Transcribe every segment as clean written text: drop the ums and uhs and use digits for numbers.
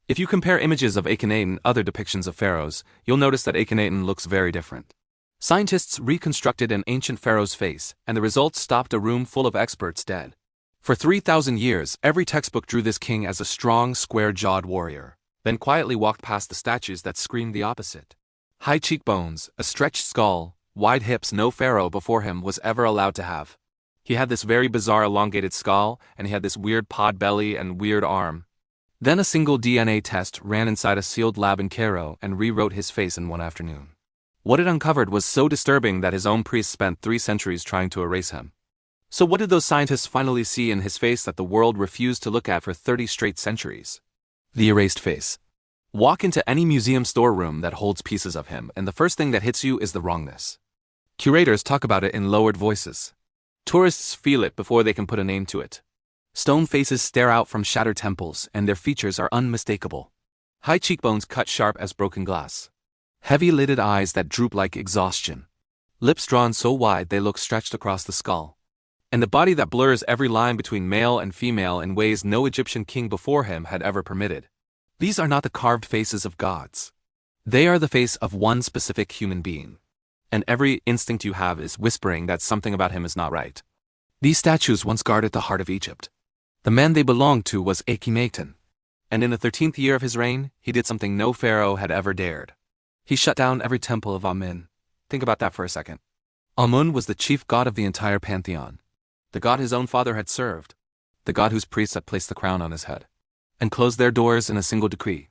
If you compare images of Akhenaten and other depictions of pharaohs, you'll notice that Akhenaten looks very different. Scientists reconstructed an ancient pharaoh's face, and the results stopped a room full of experts dead. For 3,000 years, every textbook drew this king as a strong, square-jawed warrior, then quietly walked past the statues that screamed the opposite. High cheekbones, a stretched skull, wide hips no pharaoh before him was ever allowed to have. He had this very bizarre elongated skull, and he had this weird pod belly and weird arm. Then a single DNA test ran inside a sealed lab in Cairo and rewrote his face in one afternoon. What it uncovered was so disturbing that his own priests spent 3 centuries trying to erase him. So what did those scientists finally see in his face that the world refused to look at for 30 straight centuries? The erased face. Walk into any museum storeroom that holds pieces of him, and the first thing that hits you is the wrongness. Curators talk about it in lowered voices. Tourists feel it before they can put a name to it. Stone faces stare out from shattered temples, and their features are unmistakable. High cheekbones cut sharp as broken glass. Heavy-lidded eyes that droop like exhaustion. Lips drawn so wide they look stretched across the skull. And a body that blurs every line between male and female in ways no Egyptian king before him had ever permitted. These are not the carved faces of gods. They are the face of one specific human being. And every instinct you have is whispering that something about him is not right. These statues once guarded the heart of Egypt. The man they belonged to was Akhenaten. And in the 13th year of his reign, he did something no pharaoh had ever dared. He shut down every temple of Amun. Think about that for a second. Amun was the chief god of the entire pantheon. The god his own father had served. The god whose priests had placed the crown on his head. And closed their doors in a single decree.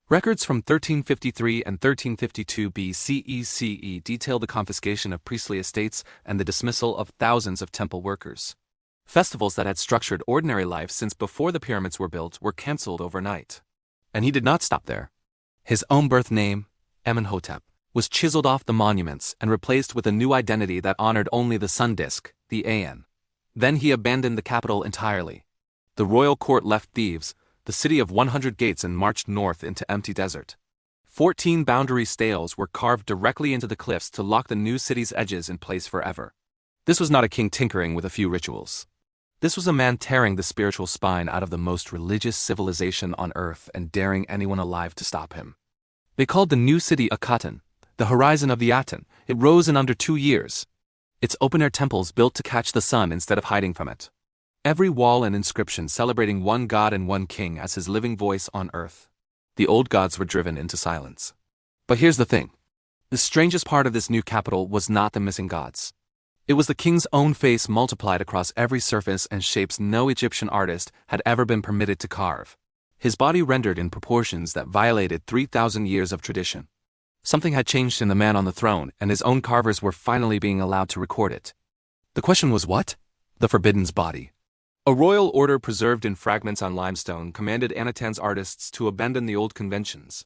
Records from 1353 and 1352 BCE detail the confiscation of priestly estates and the dismissal of thousands of temple workers. Festivals that had structured ordinary life since before the pyramids were built were cancelled overnight. And he did not stop there. His own birth name, Amenhotep, was chiseled off the monuments and replaced with a new identity that honored only the sun disk, the An. Then he abandoned the capital entirely. The royal court left Thebes, the city of 100 gates, and marched north into empty desert. 14 boundary stales were carved directly into the cliffs to lock the new city's edges in place forever. This was not a king tinkering with a few rituals. This was a man tearing the spiritual spine out of the most religious civilization on earth and daring anyone alive to stop him. They called the new city Akhenaten, the horizon of the Aten. It rose in under 2 years. Its open-air temples built to catch the sun instead of hiding from it. Every wall and inscription celebrating one god and one king as his living voice on earth. The old gods were driven into silence. But here's the thing. The strangest part of this new capital was not the missing gods. It was the king's own face multiplied across every surface and shapes no Egyptian artist had ever been permitted to carve. His body rendered in proportions that violated 3,000 years of tradition. Something had changed in the man on the throne, and his own carvers were finally being allowed to record it. The question was what? The forbidden's body. A royal order preserved in fragments on limestone commanded Akhenaten's artists to abandon the old conventions.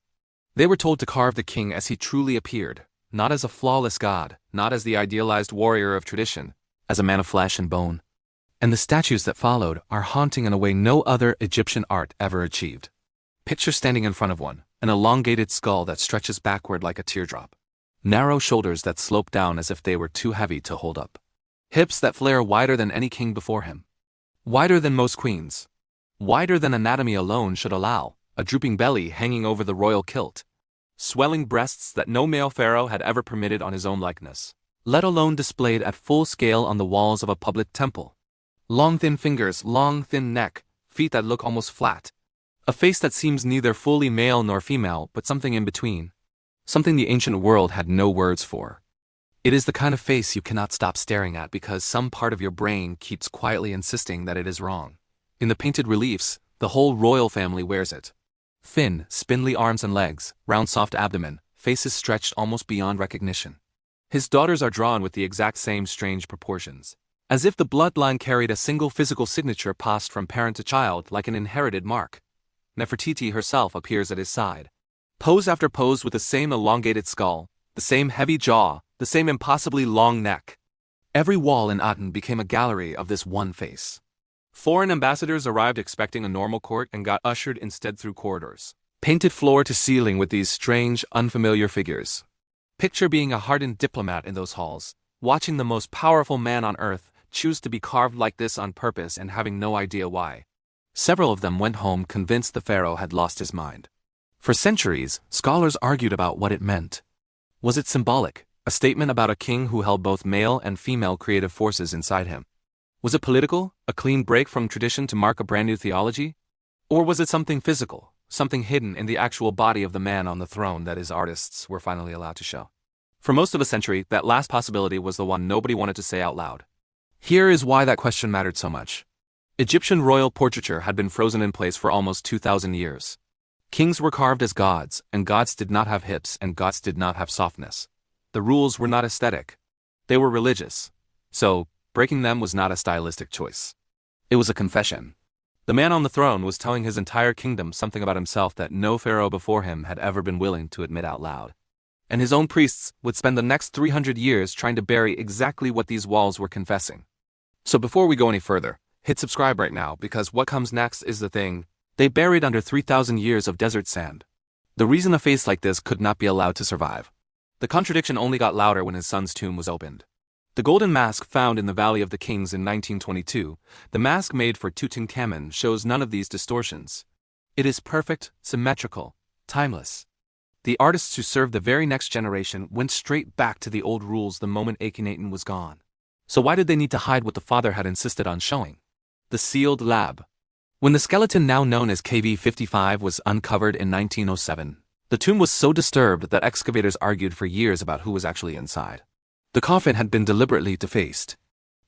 They were told to carve the king as he truly appeared, not as a flawless god, not as the idealized warrior of tradition, as a man of flesh and bone. And the statues that followed are haunting in a way no other Egyptian art ever achieved. Picture standing in front of one, an elongated skull that stretches backward like a teardrop. Narrow shoulders that slope down as if they were too heavy to hold up. Hips that flare wider than any king before him. Wider than most queens. Wider than anatomy alone should allow, a drooping belly hanging over the royal kilt. Swelling breasts that no male pharaoh had ever permitted on his own likeness, let alone displayed at full scale on the walls of a public temple. Long thin fingers, long thin neck, feet that look almost flat. A face that seems neither fully male nor female, but something in between. Something the ancient world had no words for. It is the kind of face you cannot stop staring at because some part of your brain keeps quietly insisting that it is wrong. In the painted reliefs, the whole royal family wears it. Thin, spindly arms and legs, round soft abdomen, faces stretched almost beyond recognition. His daughters are drawn with the exact same strange proportions. As if the bloodline carried a single physical signature passed from parent to child like an inherited mark. Nefertiti herself appears at his side. Pose after pose with the same elongated skull, the same heavy jaw, the same impossibly long neck. Every wall in Aten became a gallery of this one face. Foreign ambassadors arrived expecting a normal court and got ushered instead through corridors, painted floor to ceiling with these strange, unfamiliar figures. Picture being a hardened diplomat in those halls, watching the most powerful man on earth choose to be carved like this on purpose and having no idea why. Several of them went home convinced the pharaoh had lost his mind. For centuries, scholars argued about what it meant. Was it symbolic, a statement about a king who held both male and female creative forces inside him? Was it political, a clean break from tradition to mark a brand new theology? Or was it something physical, something hidden in the actual body of the man on the throne that his artists were finally allowed to show? For most of a century, that last possibility was the one nobody wanted to say out loud. Here is why that question mattered so much. Egyptian royal portraiture had been frozen in place for almost 2,000 years. Kings were carved as gods, and gods did not have hips and gods did not have softness. The rules were not aesthetic. They were religious. So, breaking them was not a stylistic choice. It was a confession. The man on the throne was telling his entire kingdom something about himself that no pharaoh before him had ever been willing to admit out loud. And his own priests would spend the next 300 years trying to bury exactly what these walls were confessing. So before we go any further, hit subscribe right now because what comes next is the thing. They buried under 3,000 years of desert sand. The reason a face like this could not be allowed to survive. The contradiction only got louder when his son's tomb was opened. The golden mask found in the Valley of the Kings in 1922, the mask made for Tutankhamun, shows none of these distortions. It is perfect, symmetrical, timeless. The artists who served the very next generation went straight back to the old rules the moment Akhenaten was gone. So why did they need to hide what the father had insisted on showing? The sealed lab. When the skeleton now known as KV-55 was uncovered in 1907, the tomb was so disturbed that excavators argued for years about who was actually inside. The coffin had been deliberately defaced.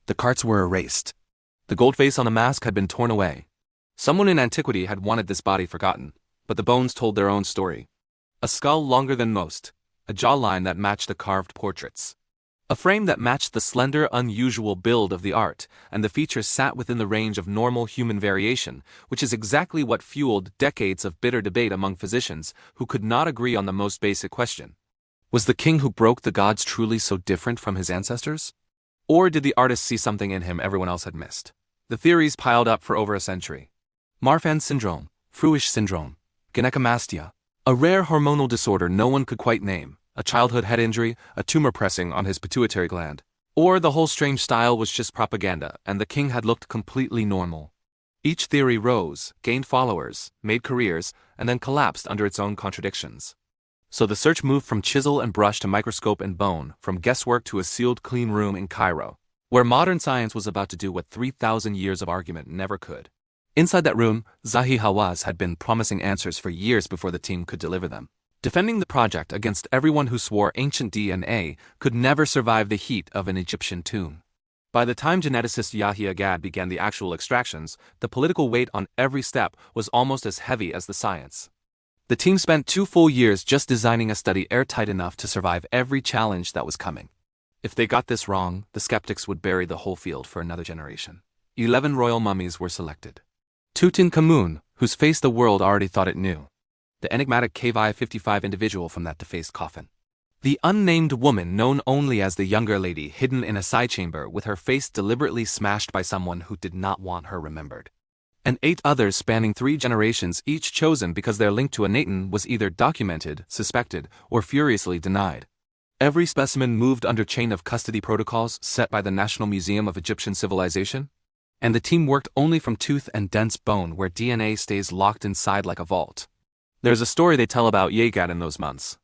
The carts were erased. The gold face on the mask had been torn away. Someone in antiquity had wanted this body forgotten, but the bones told their own story. A skull longer than most, a jawline that matched the carved portraits. A frame that matched the slender, unusual build of the art, and the features sat within the range of normal human variation, which is exactly what fueled decades of bitter debate among physicians who could not agree on the most basic question. Was the king who broke the gods truly so different from his ancestors? Or did the artist see something in him everyone else had missed? The theories piled up for over a century. Marfan syndrome, Fruish syndrome, gynecomastia, a rare hormonal disorder no one could quite name, a childhood head injury, a tumor pressing on his pituitary gland. Or the whole strange style was just propaganda, and the king had looked completely normal. Each theory rose, gained followers, made careers, and then collapsed under its own contradictions. So the search moved from chisel and brush to microscope and bone, from guesswork to a sealed clean room in Cairo, where modern science was about to do what 3,000 years of argument never could. Inside that room, Zahi Hawass had been promising answers for years before the team could deliver them. Defending the project against everyone who swore ancient DNA could never survive the heat of an Egyptian tomb. By the time geneticist Yahya Gad began the actual extractions, the political weight on every step was almost as heavy as the science. The team spent 2 full years just designing a study airtight enough to survive every challenge that was coming. If they got this wrong, the skeptics would bury the whole field for another generation. 11 royal mummies were selected. Tutankhamun, whose face the world already thought it knew. The enigmatic KV-55 individual from that defaced coffin. The unnamed woman known only as the younger lady hidden in a side chamber with her face deliberately smashed by someone who did not want her remembered. And 8 others spanning 3 generations, each chosen because their link to Akhenaten was either documented, suspected, or furiously denied. Every specimen moved under chain of custody protocols set by the National Museum of Egyptian Civilization. And the team worked only from tooth and dense bone where DNA stays locked inside like a vault. There's a story they tell about Yegad in those months.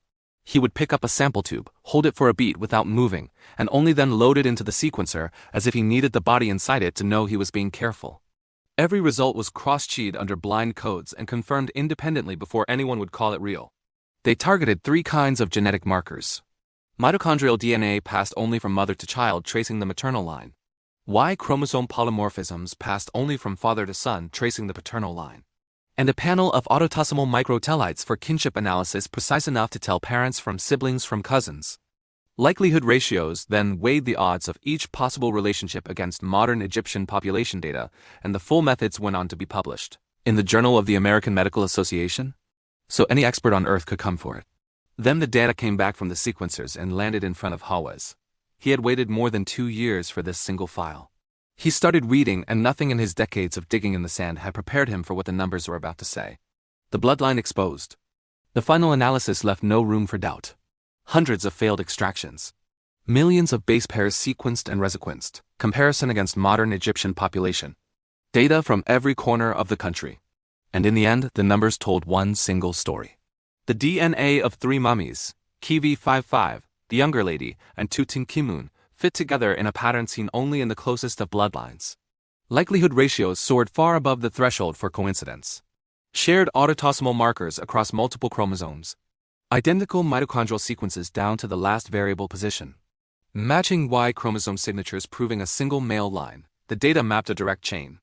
He would pick up a sample tube, hold it for a beat without moving, and only then load it into the sequencer as if he needed the body inside it to know he was being careful. Every result was cross-checked under blind codes and confirmed independently before anyone would call it real. They targeted 3 kinds of genetic markers. Mitochondrial DNA passed only from mother to child, tracing the maternal line. Y chromosome polymorphisms passed only from father to son, tracing the paternal line. And a panel of autosomal microtellites for kinship analysis precise enough to tell parents from siblings from cousins. Likelihood ratios then weighed the odds of each possible relationship against modern Egyptian population data, and the full methods went on to be published in the Journal of the American Medical Association, so any expert on Earth could come for it. Then the data came back from the sequencers and landed in front of Hawass. He had waited more than 2 years for this single file. He started reading, and nothing in his decades of digging in the sand had prepared him for what the numbers were about to say. The bloodline exposed. The final analysis left no room for doubt. Hundreds of failed extractions. Millions of base pairs sequenced and resequenced. Comparison against modern Egyptian population. Data from every corner of the country. And in the end, the numbers told one single story. The DNA of three mummies, Kivi-55, the younger lady, and Tutankhamun, fit together in a pattern seen only in the closest of bloodlines. Likelihood ratios soared far above the threshold for coincidence. Shared autosomal markers across multiple chromosomes. Identical mitochondrial sequences down to the last variable position. Matching Y chromosome signatures proving a single male line. The data mapped a direct chain.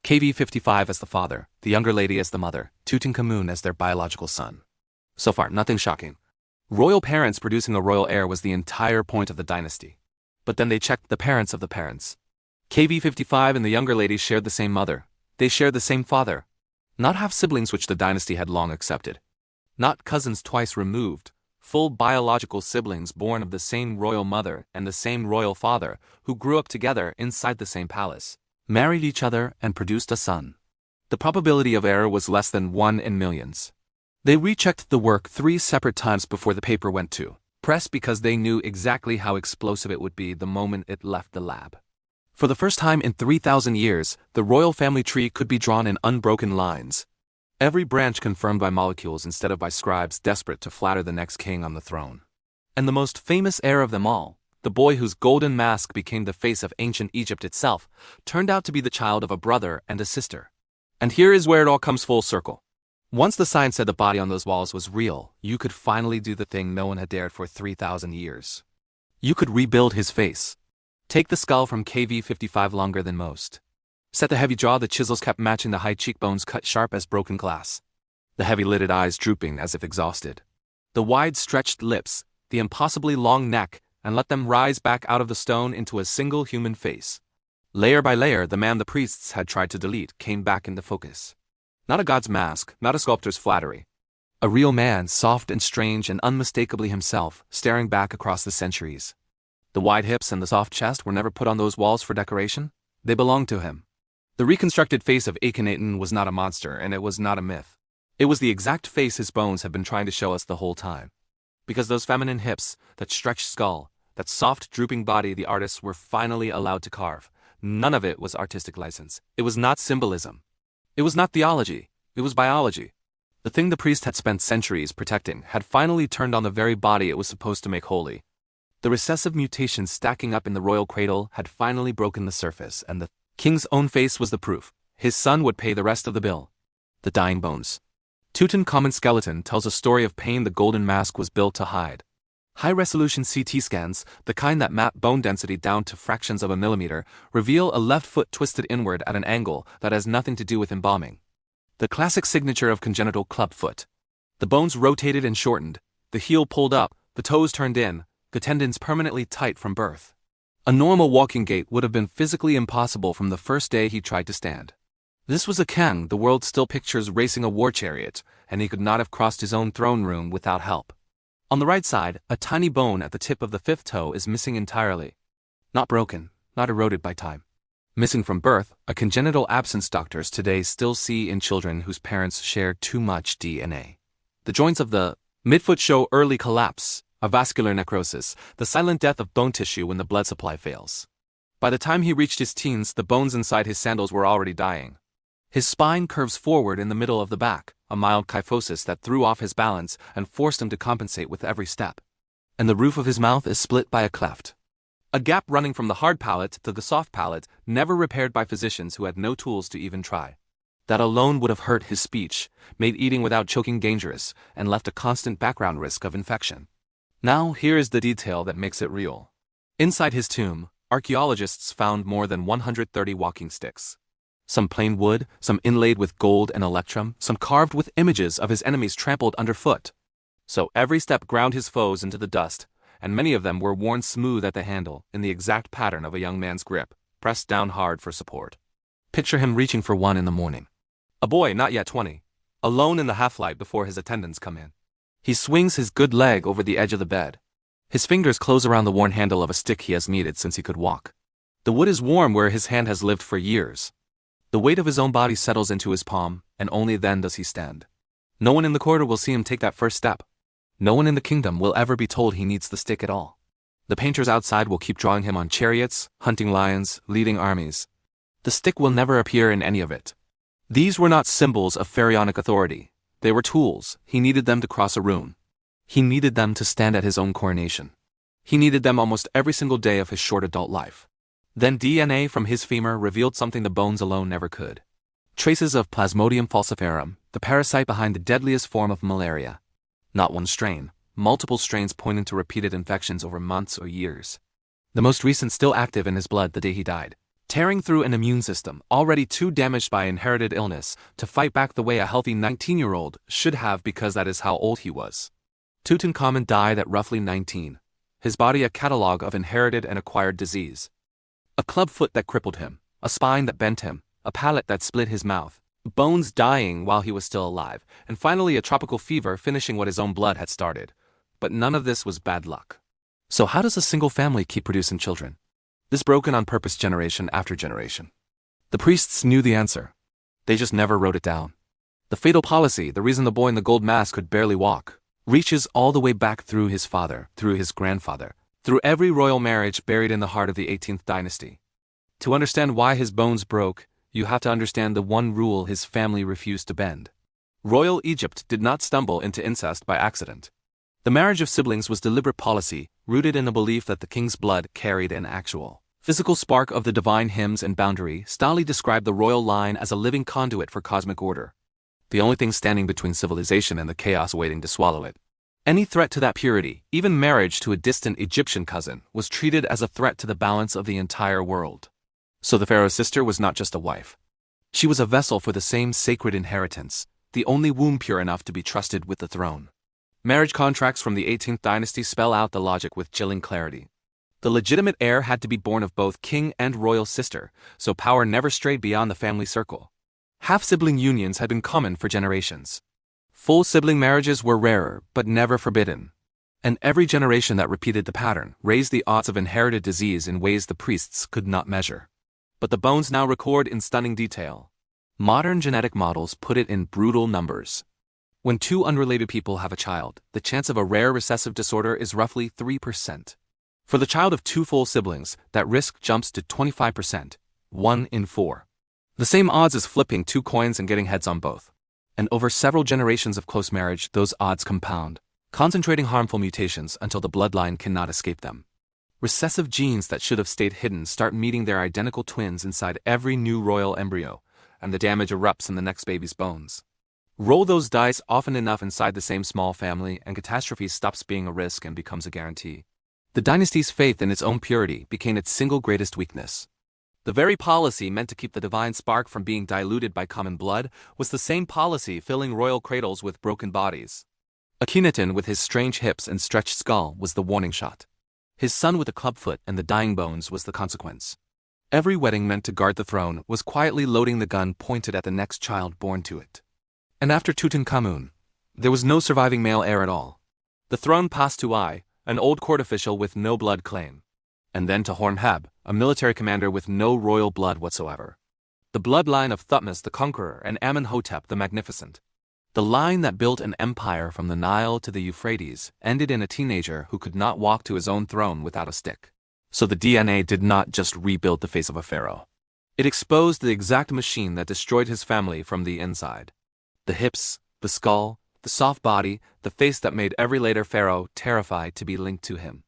KV-55 as the father, the younger lady as the mother, Tutankhamun as their biological son. So far, nothing shocking. Royal parents producing a royal heir was the entire point of the dynasty. But then they checked the parents of the parents. KV-55 and the younger lady shared the same mother. They shared the same father. Not half-siblings which the dynasty had long accepted. Not cousins twice removed, full biological siblings born of the same royal mother and the same royal father who grew up together inside the same palace, married each other and produced a son. The probability of error was less than 1 in millions. They rechecked the work 3 separate times before the paper went to press because they knew exactly how explosive it would be the moment it left the lab. For the first time in 3,000 years, the royal family tree could be drawn in unbroken lines. Every branch confirmed by molecules instead of by scribes desperate to flatter the next king on the throne. And the most famous heir of them all, the boy whose golden mask became the face of ancient Egypt itself, turned out to be the child of a brother and a sister. And here is where it all comes full circle. Once the science said the body on those walls was real, you could finally do the thing no one had dared for 3,000 years. You could rebuild his face. Take the skull from KV-55 longer than most. Set the heavy jaw, the chisels kept matching the high cheekbones cut sharp as broken glass. The heavy-lidded eyes drooping as if exhausted. The wide-stretched lips, the impossibly long neck, and let them rise back out of the stone into a single human face. Layer by layer, the man the priests had tried to delete came back into focus. Not a god's mask, not a sculptor's flattery. A real man, soft and strange and unmistakably himself, staring back across the centuries. The wide hips and the soft chest were never put on those walls for decoration. They belonged to him. The reconstructed face of Akhenaten was not a monster, and it was not a myth. It was the exact face his bones had been trying to show us the whole time. Because those feminine hips, that stretched skull, that soft drooping body the artists were finally allowed to carve, none of it was artistic license. It was not symbolism. It was not theology. It was biology. The thing the priest had spent centuries protecting had finally turned on the very body it was supposed to make holy. The recessive mutations stacking up in the royal cradle had finally broken the surface, and the king's own face was the proof. His son would pay the rest of the bill. The dying bones. Tutankhamun's skeleton tells a story of pain the golden mask was built to hide. High-resolution CT scans, the kind that map bone density down to fractions of a millimeter, reveal a left foot twisted inward at an angle that has nothing to do with embalming. The classic signature of congenital club foot. The bones rotated and shortened, the heel pulled up, the toes turned in, the tendons permanently tight from birth. A normal walking gait would have been physically impossible from the first day he tried to stand. This was a king the world still pictures racing a war chariot, and he could not have crossed his own throne room without help. On the right side, a tiny bone at the tip of the 5th toe is missing entirely. Not broken, not eroded by time. Missing from birth, a congenital absence doctors today still see in children whose parents share too much DNA. The joints of the midfoot show early collapse, a vascular necrosis, the silent death of bone tissue when the blood supply fails. By the time he reached his teens, the bones inside his sandals were already dying. His spine curves forward in the middle of the back, a mild kyphosis that threw off his balance and forced him to compensate with every step. And the roof of his mouth is split by a cleft. A gap running from the hard palate to the soft palate, never repaired by physicians who had no tools to even try. That alone would have hurt his speech, made eating without choking dangerous, and left a constant background risk of infection. Now, here is the detail that makes it real. Inside his tomb, archaeologists found more than 130 walking sticks. Some plain wood, some inlaid with gold and electrum, some carved with images of his enemies trampled underfoot. So every step ground his foes into the dust, and many of them were worn smooth at the handle, in the exact pattern of a young man's grip, pressed down hard for support. Picture him reaching for one in the morning. A boy not yet 20, alone in the half-light before his attendants come in. He swings his good leg over the edge of the bed. His fingers close around the worn handle of a stick he has needed since he could walk. The wood is warm where his hand has lived for years. The weight of his own body settles into his palm, and only then does he stand. No one in the corridor will see him take that first step. No one in the kingdom will ever be told he needs the stick at all. The painters outside will keep drawing him on chariots, hunting lions, leading armies. The stick will never appear in any of it. These were not symbols of pharaonic authority. They were tools. He needed them to cross a room. He needed them to stand at his own coronation. He needed them almost every single day of his short adult life. Then DNA from his femur revealed something the bones alone never could. Traces of Plasmodium falciparum, the parasite behind the deadliest form of malaria. Not one strain, multiple strains pointing to repeated infections over months or years. The most recent still active in his blood the day he died, tearing through an immune system already too damaged by inherited illness to fight back the way a healthy 19-year-old should have, because that is how old he was. Tutankhamun died at roughly 19. His body a catalogue of inherited and acquired disease. A club foot that crippled him, a spine that bent him, a palate that split his mouth, bones dying while he was still alive, and finally a tropical fever finishing what his own blood had started. But none of this was bad luck. So how does a single family keep producing children? This broken on purpose generation after generation. The priests knew the answer. They just never wrote it down. The fatal policy, the reason the boy in the gold mask could barely walk, reaches all the way back through his father, through his grandfather, through every royal marriage buried in the heart of the 18th dynasty. To understand why his bones broke, you have to understand the one rule his family refused to bend. Royal Egypt did not stumble into incest by accident. The marriage of siblings was deliberate policy, rooted in the belief that the king's blood carried an actual physical spark of the divine hymns and boundary. Staley described the royal line as a living conduit for cosmic order. The only thing standing between civilization and the chaos waiting to swallow it. Any threat to that purity, even marriage to a distant Egyptian cousin, was treated as a threat to the balance of the entire world. So the pharaoh's sister was not just a wife. She was a vessel for the same sacred inheritance, the only womb pure enough to be trusted with the throne. Marriage contracts from the 18th dynasty spell out the logic with chilling clarity. The legitimate heir had to be born of both king and royal sister, so power never strayed beyond the family circle. Half-sibling unions had been common for generations. Full sibling marriages were rarer, but never forbidden. And every generation that repeated the pattern raised the odds of inherited disease in ways the priests could not measure. But the bones now record in stunning detail. Modern genetic models put it in brutal numbers. When two unrelated people have a child, the chance of a rare recessive disorder is roughly 3%. For the child of two full siblings, that risk jumps to 25%, 1 in 4. The same odds as flipping two coins and getting heads on both. And over several generations of close marriage, those odds compound, concentrating harmful mutations until the bloodline cannot escape them. Recessive genes that should have stayed hidden start meeting their identical twins inside every new royal embryo, and the damage erupts in the next baby's bones. Roll those dice often enough inside the same small family, and catastrophe stops being a risk and becomes a guarantee. The dynasty's faith in its own purity became its single greatest weakness. The very policy meant to keep the divine spark from being diluted by common blood was the same policy filling royal cradles with broken bodies. Akhenaten, with his strange hips and stretched skull, was the warning shot. His son with a clubfoot and the dying bones was the consequence. Every wedding meant to guard the throne was quietly loading the gun pointed at the next child born to it. And after Tutankhamun, there was no surviving male heir at all. The throne passed to Ai, an old court official with no blood claim. And then to Horemheb, a military commander with no royal blood whatsoever. The bloodline of Thutmose the Conqueror and Amenhotep the Magnificent. The line that built an empire from the Nile to the Euphrates ended in a teenager who could not walk to his own throne without a stick. So the DNA did not just rebuild the face of a pharaoh. It exposed the exact machine that destroyed his family from the inside. The hips, the skull, the soft body, the face that made every later pharaoh terrified to be linked to him.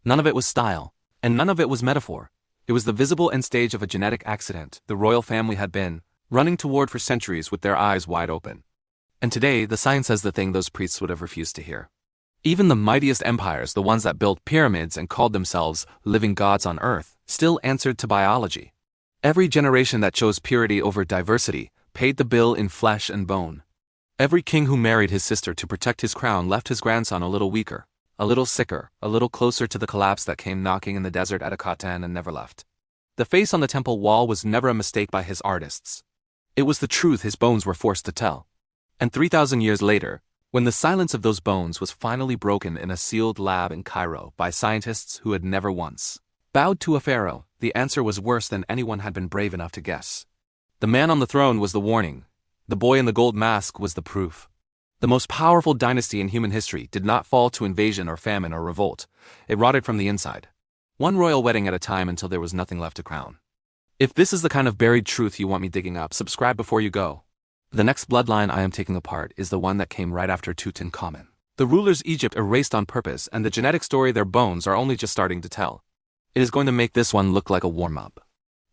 None of it was style, and none of it was metaphor. It was the visible end stage of a genetic accident the royal family had been running toward for centuries with their eyes wide open. And today, the science says the thing those priests would have refused to hear. Even the mightiest empires, the ones that built pyramids and called themselves living gods on earth, still answered to biology. Every generation that chose purity over diversity paid the bill in flesh and bone. Every king who married his sister to protect his crown left his grandson a little weaker, a little sicker, a little closer to the collapse that came knocking in the desert at Akhenaten and never left. The face on the temple wall was never a mistake by his artists. It was the truth his bones were forced to tell. And 3,000 years later, when the silence of those bones was finally broken in a sealed lab in Cairo by scientists who had never once bowed to a pharaoh, the answer was worse than anyone had been brave enough to guess. The man on the throne was the warning. The boy in the gold mask was the proof. The most powerful dynasty in human history did not fall to invasion or famine or revolt. It rotted from the inside. One royal wedding at a time until there was nothing left to crown. If this is the kind of buried truth you want me digging up, subscribe before you go. The next bloodline I am taking apart is the one that came right after Tutankhamun. The rulers Egypt erased on purpose, and the genetic story their bones are only just starting to tell. It is going to make this one look like a warm-up.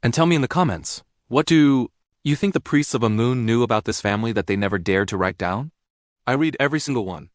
And tell me in the comments, what do you think the priests of Amun knew about this family that they never dared to write down? I read every single one.